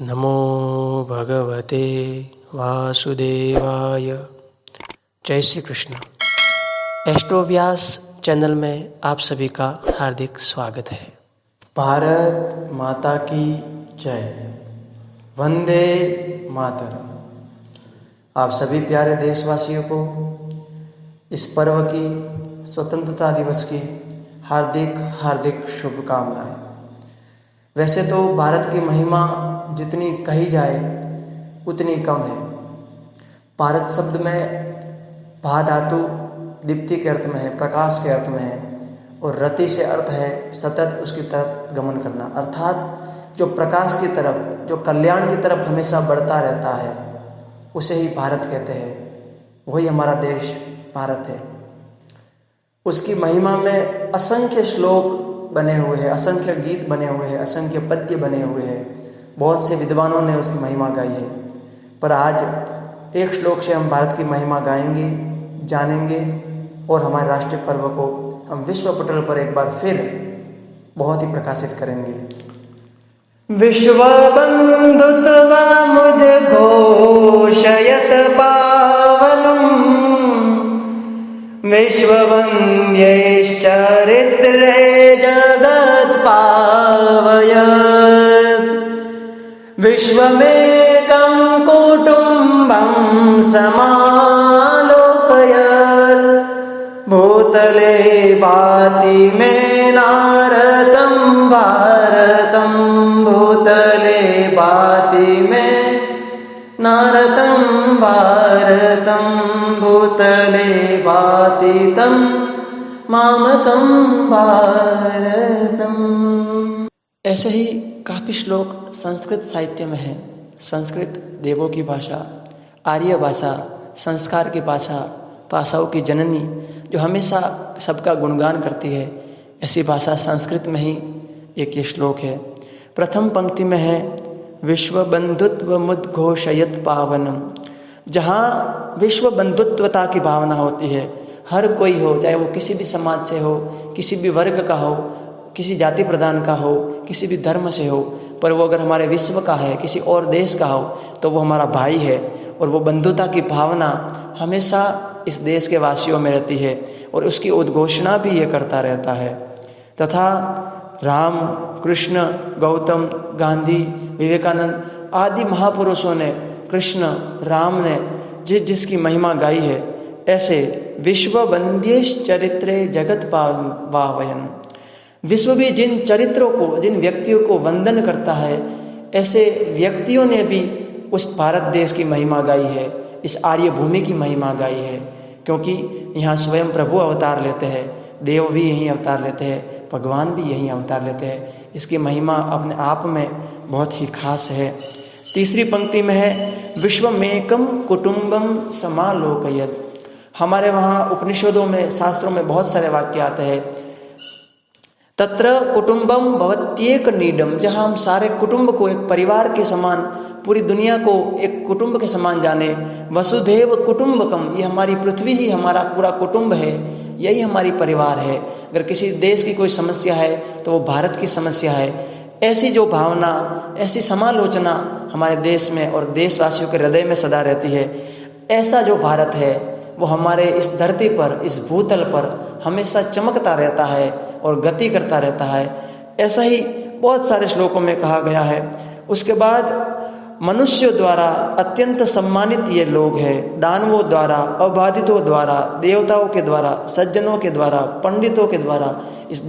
नमो भगवते वासुदेवाय। जय श्री कृष्ण। एस्ट्रोव्यास चैनल में आप सभी का हार्दिक स्वागत है। भारत माता की जय। वंदे मातरम। आप सभी प्यारे देशवासियों को इस पर्व की, स्वतंत्रता दिवस की हार्दिक हार्दिक शुभकामनाएं। वैसे तो भारत की महिमा जितनी कही जाए उतनी कम है। भारत शब्द में भा धातु दीप्ति के अर्थ में है, प्रकाश के अर्थ में है, और रति से अर्थ है सतत उसकी तरफ गमन करना, अर्थात जो प्रकाश की तरफ, जो कल्याण की तरफ हमेशा बढ़ता रहता है उसे ही भारत कहते हैं। वही हमारा देश भारत है। उसकी महिमा में असंख्य श्लोक बने हुए हैं, असंख्य गीत बने हुए हैं, असंख्य पद्य बने हुए हैं। बहुत से विद्वानों ने उसकी महिमा गाई है। पर आज एक श्लोक से हम भारत की महिमा गाएंगे, जानेंगे और हमारे राष्ट्रीय पर्व को हम विश्व पटल पर एक बार फिर बहुत ही प्रकाशित करेंगे। विश्व बंधुत्वमुद्घोषयत पावनम् विश्ववन्द्यैश्चरित्रे जगत्पावयत् विश्वमेकं कुटुम्बं समालोकयत् भूतले भाति मे नारतं भारतं भूतले भाति मे नारतं भारतं भूतले भाति तं मामकं भारतम्। ऐसे ही काफ़ी श्लोक संस्कृत साहित्य में हैं। संस्कृत देवों की भाषा, आर्य भाषा, संस्कार की भाषा, भाषाओं की जननी, जो हमेशा सबका गुणगान करती है, ऐसी भाषा संस्कृत में ही एक ये श्लोक है। प्रथम पंक्ति में है विश्व बंधुत्व मुद्घोषयत पावनम। जहाँ विश्व बंधुत्वता की भावना होती है, हर कोई हो, चाहे वो किसी भी समाज से हो, किसी भी वर्ग का हो, किसी जाति प्रदान का हो, किसी भी धर्म से हो, पर वो अगर हमारे विश्व का है, किसी और देश का हो, तो वो हमारा भाई है। और वो बंधुता की भावना हमेशा इस देश के वासियों में रहती है और उसकी उद्घोषणा भी ये करता रहता है। तथा राम, कृष्ण, गौतम, गांधी, विवेकानंद आदि महापुरुषों ने, कृष्ण, राम ने जिसकी महिमा गाई है, ऐसे विश्व वंद्येश चरित्रे जगत पावयन्। विश्व भी जिन चरित्रों को, जिन व्यक्तियों को वंदन करता है, ऐसे व्यक्तियों ने भी उस भारत देश की महिमा गाई है, इस आर्य भूमि की महिमा गाई है। क्योंकि यहाँ स्वयं प्रभु अवतार लेते हैं, देव भी यहीं अवतार लेते हैं, भगवान भी यहीं अवतार लेते हैं। इसकी महिमा अपने आप में बहुत ही खास है। तीसरी पंक्ति में है विश्वमेकं कुटुम्बं समालोकयत्। हमारे वहाँ उपनिषदों में, शास्त्रों में बहुत सारे वाक्य आते हैं, तत्र कुटुम्बम भवत्येक नीडम। जहाँ हम सारे कुटुंब को एक परिवार के समान, पूरी दुनिया को एक कुटुंब के समान जाने। वसुधैव कुटुम्बकम, ये हमारी पृथ्वी ही हमारा पूरा कुटुंब है, यही हमारी परिवार है। अगर किसी देश की कोई समस्या है तो वो भारत की समस्या है। ऐसी जो भावना, ऐसी समालोचना हमारे देश में और देशवासियों के हृदय में सदा रहती है। ऐसा जो भारत है वो हमारे इस धरती पर, इस भूतल पर हमेशा चमकता रहता है और गति करता रहता है। ऐसा ही बहुत सारे श्लोकों में कहा गया है। उसके बाद मनुष्यों द्वारा अत्यंत सम्मानित ये लोग हैं, दानवों द्वारा, अबाधितों द्वारा, देवताओं के द्वारा, सज्जनों के द्वारा, पंडितों के द्वारा इस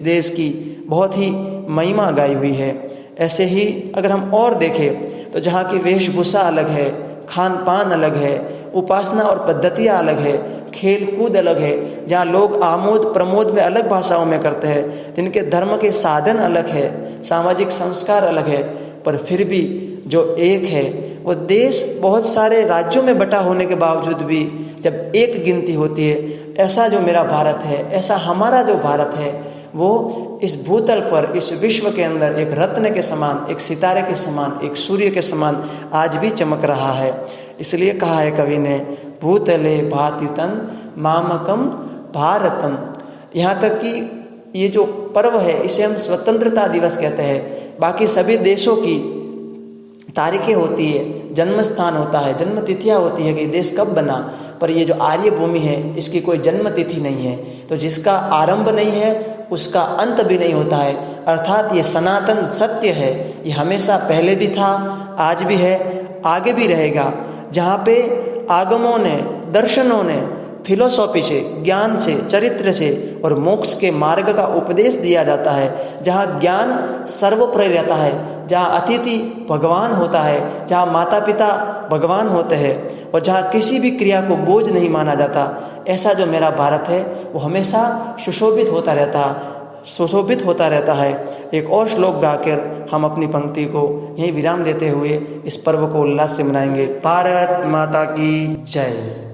देश की बहुत ही महिमा गाई हुई है। ऐसे ही अगर हम और देखें तो जहाँ की वेशभूषा अलग है, खान पान अलग है, उपासना और पद्धतियाँ अलग है, खेल कूद अलग है, जहाँ लोग आमोद प्रमोद में अलग भाषाओं में करते हैं, जिनके धर्म के साधन अलग है, सामाजिक संस्कार अलग है, पर फिर भी जो एक है वो देश बहुत सारे राज्यों में बटा होने के बावजूद भी जब एक गिनती होती है, ऐसा जो मेरा भारत है, ऐसा हमारा जो भारत है, वो इस भूतल पर, इस विश्व के अंदर एक रत्न के समान, एक सितारे के समान, एक सूर्य के समान आज भी चमक रहा है। इसलिए कहा है कवि ने, भूतले भाति तन मामकम भारतम। यहाँ तक कि ये जो पर्व है इसे हम स्वतंत्रता दिवस कहते हैं। बाकी सभी देशों की तारीखें होती है, जन्म स्थान होता है, जन्म तिथियाँ होती है कि देश कब बना, पर ये जो आर्य भूमि है इसकी कोई जन्म तिथि नहीं है। तो जिसका आरंभ नहीं है उसका अंत भी नहीं होता है, अर्थात ये सनातन सत्य है। ये हमेशा पहले भी था, आज भी है, आगे भी रहेगा। जहाँ पे आगमों ने, दर्शनों ने, फिलोसॉफी से, ज्ञान से, चरित्र से और मोक्ष के मार्ग का उपदेश दिया जाता है, जहाँ ज्ञान सर्वोपरि रहता है, जहाँ अतिथि भगवान होता है, जहाँ माता पिता भगवान होते हैं और जहाँ किसी भी क्रिया को बोझ नहीं माना जाता, ऐसा जो मेरा भारत है वो हमेशा सुशोभित होता रहता है। एक और श्लोक गाकर हम अपनी पंक्ति को यहीं विराम देते हुए इस पर्व को उल्लास से मनाएंगे। भारत माता की जय।